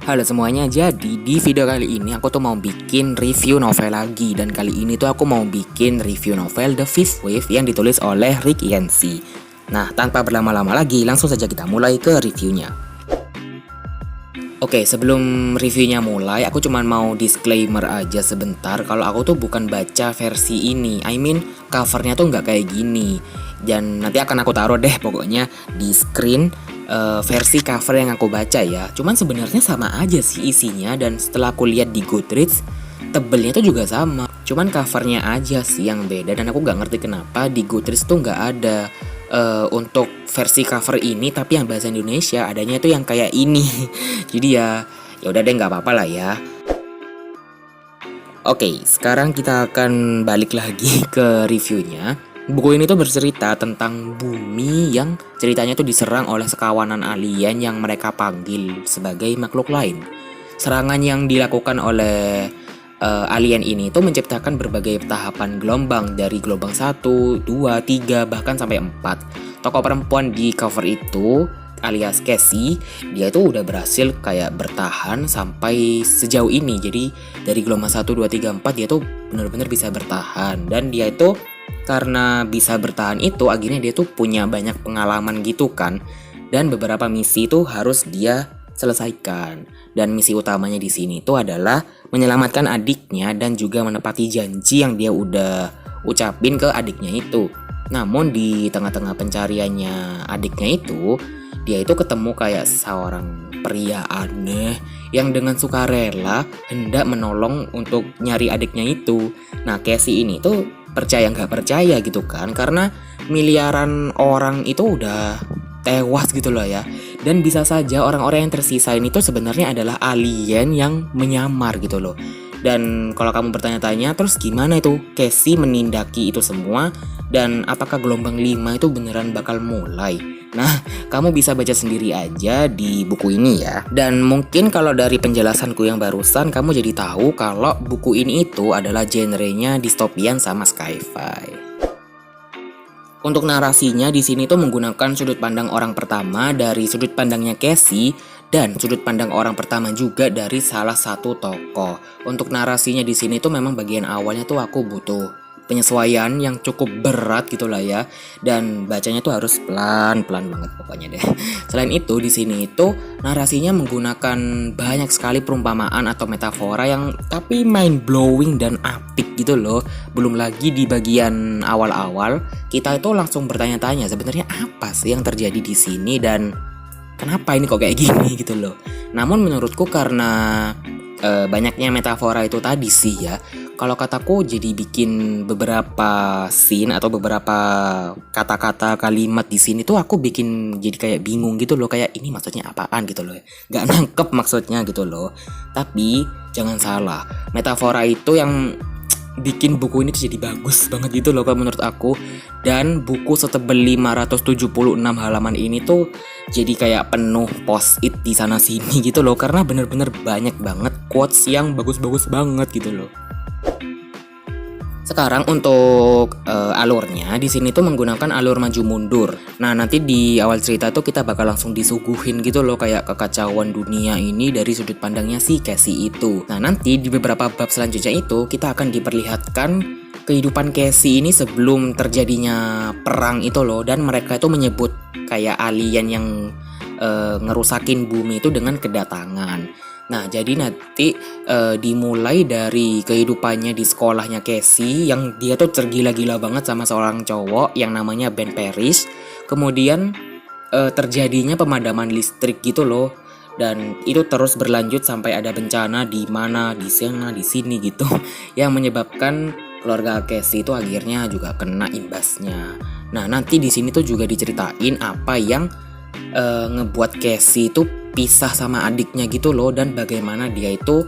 Halo semuanya, jadi di video kali ini aku tuh mau bikin review novel lagi. Dan kali ini tuh aku mau bikin review novel The Fifth Wave yang ditulis oleh Rick Yancey. Nah, tanpa berlama-lama lagi, langsung saja kita mulai ke reviewnya. Oke, sebelum reviewnya mulai, aku cuma mau disclaimer aja sebentar kalau aku tuh bukan baca versi ini. Covernya tuh nggak kayak gini. Dan nanti akan aku taruh deh pokoknya di screen versi cover yang aku baca ya. Cuman sebenarnya sama aja sih isinya, dan setelah aku lihat di Goodreads, tebelnya tuh juga sama. Cuman covernya aja sih yang beda, dan aku nggak ngerti kenapa di Goodreads tuh nggak ada untuk versi cover ini, tapi yang bahasa Indonesia adanya itu yang kayak ini. Jadi ya udah deh, nggak apa-apa lah ya. Oke, sekarang kita akan balik lagi ke reviewnya. Buku ini tuh bercerita tentang bumi yang ceritanya tuh diserang oleh sekawanan alien yang mereka panggil sebagai makhluk lain. Serangan yang dilakukan oleh alien ini tuh menciptakan berbagai tahapan gelombang, dari gelombang 1, 2, 3, bahkan sampai 4. Tokoh perempuan di cover itu alias Cassie, dia tuh udah berhasil kayak bertahan sampai sejauh ini. Jadi dari gelombang 1, 2, 3, 4 dia tuh benar-benar bisa bertahan. Dan dia itu karena bisa bertahan itu akhirnya dia tuh punya banyak pengalaman gitu kan. Dan beberapa misi tuh harus dia selesaikan. Dan misi utamanya di sini tuh adalah menyelamatkan adiknya dan juga menepati janji yang dia udah ucapin ke adiknya itu. Namun di tengah-tengah pencariannya adiknya itu, dia itu ketemu kayak seorang pria aneh yang dengan sukarela hendak menolong untuk nyari adiknya itu. Nah, Casey ini tuh percaya nggak percaya gitu kan, karena miliaran orang itu udah tewas gitu loh ya. Dan bisa saja orang-orang yang tersisa ini tuh sebenarnya adalah alien yang menyamar gitu loh. Dan kalau kamu bertanya-tanya, terus gimana itu Casey menindaki itu semua, dan apakah gelombang 5 itu beneran bakal mulai? Nah, kamu bisa baca sendiri aja di buku ini ya. Dan mungkin kalau dari penjelasanku yang barusan, kamu jadi tahu kalau buku ini itu adalah genrenya dystopian sama sci-fi. Untuk narasinya di sini tuh menggunakan sudut pandang orang pertama dari sudut pandangnya Casey, dan sudut pandang orang pertama juga dari salah satu tokoh. Untuk narasinya di sini tuh memang bagian awalnya tuh aku butuh penyesuaian yang cukup berat gitu lah ya, dan bacanya tuh harus pelan-pelan banget pokoknya deh. Selain itu di sini itu narasinya menggunakan banyak sekali perumpamaan atau metafora yang tapi mind blowing dan apik gitu loh. Belum lagi di bagian awal-awal kita itu langsung bertanya-tanya sebenarnya apa sih yang terjadi di sini dan kenapa ini kok kayak gini gitu loh. Namun menurutku karena banyaknya metafora itu tadi sih ya, kalau kataku jadi bikin beberapa scene atau beberapa kata-kata kalimat di sini tuh aku bikin jadi kayak bingung gitu loh, kayak ini maksudnya apaan gitu loh, nggak nangkep maksudnya gitu loh. Tapi jangan salah, metafora itu yang bikin buku ini tuh jadi bagus banget gitu loh kalau menurut aku. Dan buku setebal 576 halaman ini tuh jadi kayak penuh post-it di sana sini gitu loh, karena bener-bener banyak banget quotes yang bagus-bagus banget gitu loh. Sekarang untuk alurnya di sini tuh menggunakan alur maju mundur. Nah, nanti di awal cerita tuh kita bakal langsung disuguhin gitu loh kayak kekacauan dunia ini dari sudut pandangnya si Casey itu. Nah, nanti di beberapa bab selanjutnya itu kita akan diperlihatkan kehidupan Casey ini sebelum terjadinya perang itu loh, dan mereka itu menyebut kayak alien yang ngerusakin bumi itu dengan kedatangan. Nah, jadi nanti dimulai dari kehidupannya di sekolahnya Casey yang dia tuh tergila-gila banget sama seorang cowok yang namanya Ben Parrish. Kemudian terjadinya pemadaman listrik gitu loh. Dan itu terus berlanjut sampai ada bencana di mana, di sana, di sini gitu yang menyebabkan keluarga Casey itu akhirnya juga kena imbasnya. Nah, nanti di sini tuh juga diceritain apa yang ngebuat Casey itu pisah sama adiknya gitu loh, dan bagaimana dia itu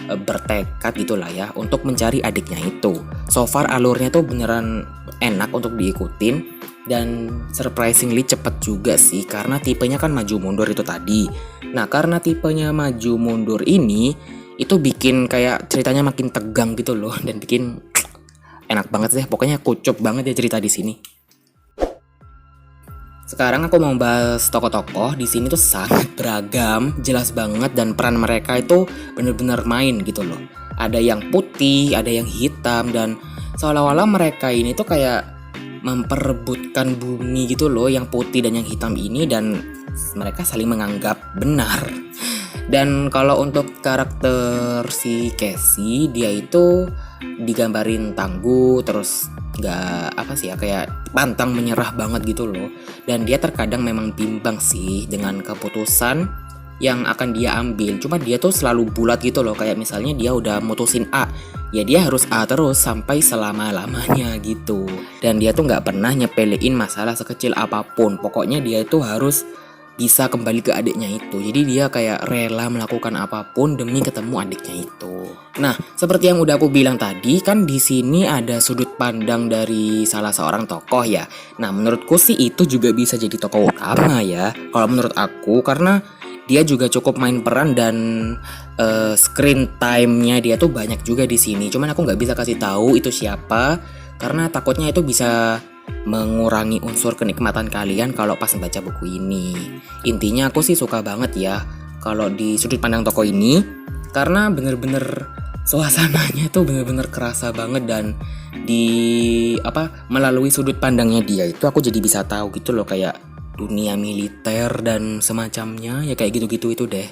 bertekad gitulah ya untuk mencari adiknya itu. So far alurnya tuh beneran enak untuk diikutin, dan surprisingly cepet juga sih karena tipenya kan maju mundur itu tadi. Nah, karena tipenya maju mundur ini itu bikin kayak ceritanya makin tegang gitu loh, dan bikin enak banget deh. Pokoknya kucup banget ya cerita di sini. Sekarang aku mau bahas tokoh-tokoh. Di sini tuh sangat beragam, jelas banget, dan peran mereka itu bener-bener main gitu loh. Ada yang putih, ada yang hitam, dan seolah-olah mereka ini tuh kayak memperebutkan bumi gitu loh, yang putih dan yang hitam ini, dan mereka saling menganggap benar. Dan kalau untuk karakter si Casey, dia itu digambarin tangguh, terus gak apa sih ya, kayak pantang menyerah banget gitu loh. Dan dia terkadang memang bimbang sih dengan keputusan yang akan dia ambil. Cuma dia tuh selalu bulat gitu loh, kayak misalnya dia udah mutusin A, ya dia harus A terus sampai selama-lamanya gitu. Dan dia tuh gak pernah nyepelein masalah sekecil apapun. Pokoknya dia itu harus bisa kembali ke adiknya itu. Jadi dia kayak rela melakukan apapun demi ketemu adiknya itu. Nah, seperti yang udah aku bilang tadi, kan di sini ada sudut pandang dari salah seorang tokoh ya. Nah, menurutku sih itu juga bisa jadi tokoh utama ya. Kalau menurut aku, karena dia juga cukup main peran dan screen time-nya dia tuh banyak juga di sini. Cuman aku nggak bisa kasih tahu itu siapa karena takutnya itu bisa mengurangi unsur kenikmatan kalian kalau pas membaca buku ini. Intinya aku sih suka banget ya kalau di sudut pandang tokoh ini, karena bener-bener suasananya tuh bener-bener kerasa banget, dan melalui sudut pandangnya dia itu aku jadi bisa tahu gitu loh, kayak dunia militer dan semacamnya ya, kayak gitu-gitu itu deh.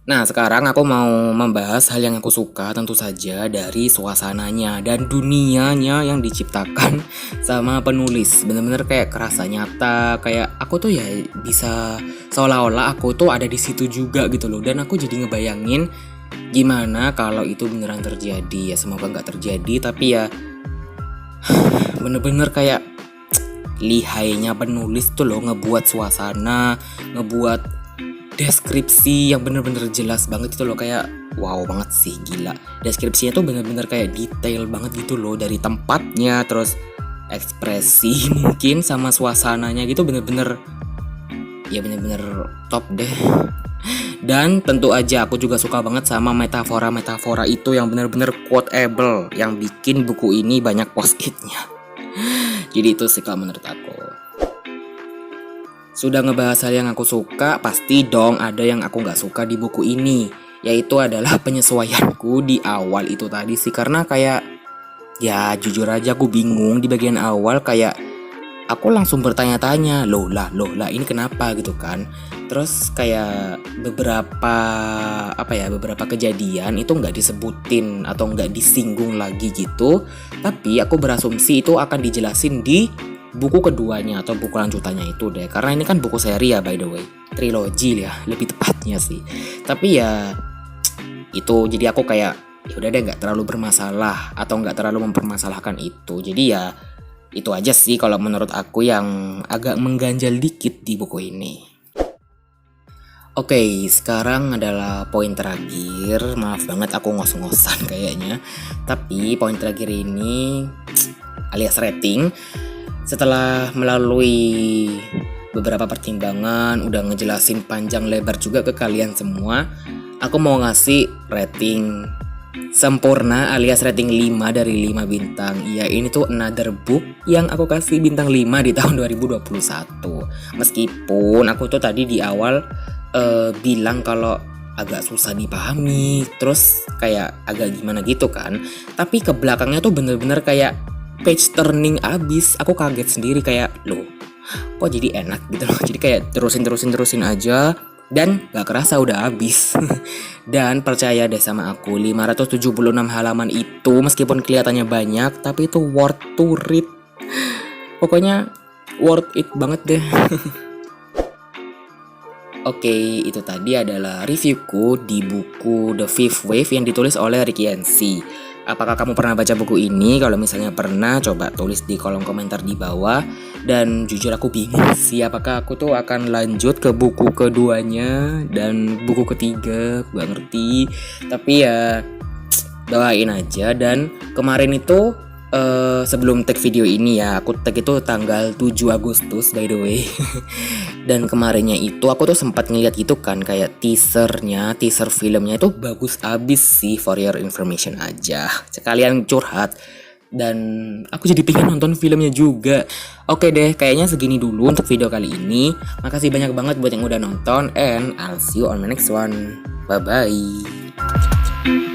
Nah, sekarang aku mau membahas hal yang aku suka tentu saja dari suasananya dan dunianya yang diciptakan sama penulis. Bener-bener kayak kerasa nyata, kayak aku tuh ya bisa seolah-olah aku tuh ada di situ juga gitu loh. Dan aku jadi ngebayangin gimana kalau itu beneran terjadi. Ya semoga gak terjadi, tapi ya bener-bener kayak lihainya penulis tuh loh, ngebuat suasana, ngebuat deskripsi yang bener-bener jelas banget itu loh, kayak wow banget sih, gila. Deskripsinya tuh bener-bener kayak detail banget gitu loh, dari tempatnya, terus ekspresi mungkin sama suasananya gitu, bener-bener top deh. Dan tentu aja aku juga suka banget sama metafora-metafora itu yang bener-bener quotable, yang bikin buku ini banyak post-itnya. Jadi itu sih kalau menurut aku. Sudah ngebahas hal yang aku suka, pasti dong ada yang aku gak suka di buku ini. Yaitu adalah penyesuaianku di awal itu tadi sih. Karena kayak, ya jujur aja aku bingung di bagian awal, kayak aku langsung bertanya-tanya, loh lah ini kenapa gitu kan. Terus kayak beberapa kejadian itu gak disebutin atau gak disinggung lagi gitu. Tapi aku berasumsi itu akan dijelasin di buku keduanya atau buku lanjutannya itu deh, karena ini kan buku seri ya, by the way, trilogi ya lebih tepatnya sih. Tapi ya itu, jadi aku kayak ya udah deh, nggak terlalu bermasalah atau nggak terlalu mempermasalahkan itu. Jadi ya itu aja sih kalau menurut aku yang agak mengganjal dikit di buku ini. Oke, sekarang adalah poin terakhir. Maaf banget aku ngos-ngosan kayaknya, tapi poin terakhir ini alias rating. Setelah melalui beberapa pertimbangan, udah ngejelasin panjang lebar juga ke kalian semua, aku mau ngasih rating sempurna alias rating 5 dari 5 bintang. Ya, ini tuh another book yang aku kasih bintang 5 di tahun 2021. Meskipun aku tuh tadi di awal bilang kalau agak susah dipahami, terus kayak agak gimana gitu kan. Tapi ke belakangnya tuh bener-bener kayak page turning abis. Aku kaget sendiri, kayak loh kok jadi enak gitu loh. Jadi kayak terusin aja, dan gak kerasa udah abis. Dan percaya deh sama aku, 576 halaman itu meskipun kelihatannya banyak, tapi itu worth to read. Pokoknya worth it banget deh. Oke, itu tadi adalah reviewku di buku The Fifth Wave yang ditulis oleh Rick Yancey. Apakah kamu pernah baca buku ini? Kalau misalnya pernah, coba tulis di kolom komentar di bawah. Dan jujur aku bingung sih, apakah aku tuh akan lanjut ke buku keduanya dan buku ketiga, aku gak ngerti. Tapi ya doain aja. Dan kemarin itu sebelum tag video ini ya, aku tag itu tanggal 7 Agustus by the way. Dan kemarinnya itu aku tuh sempat ngeliat gitu kan, kayak teaser filmnya itu bagus abis sih, for your information aja. Sekalian curhat, dan aku jadi pengen nonton filmnya juga. Oke deh, kayaknya segini dulu untuk video kali ini. Makasih banyak banget buat yang udah nonton, and I'll see you on my next one. Bye bye.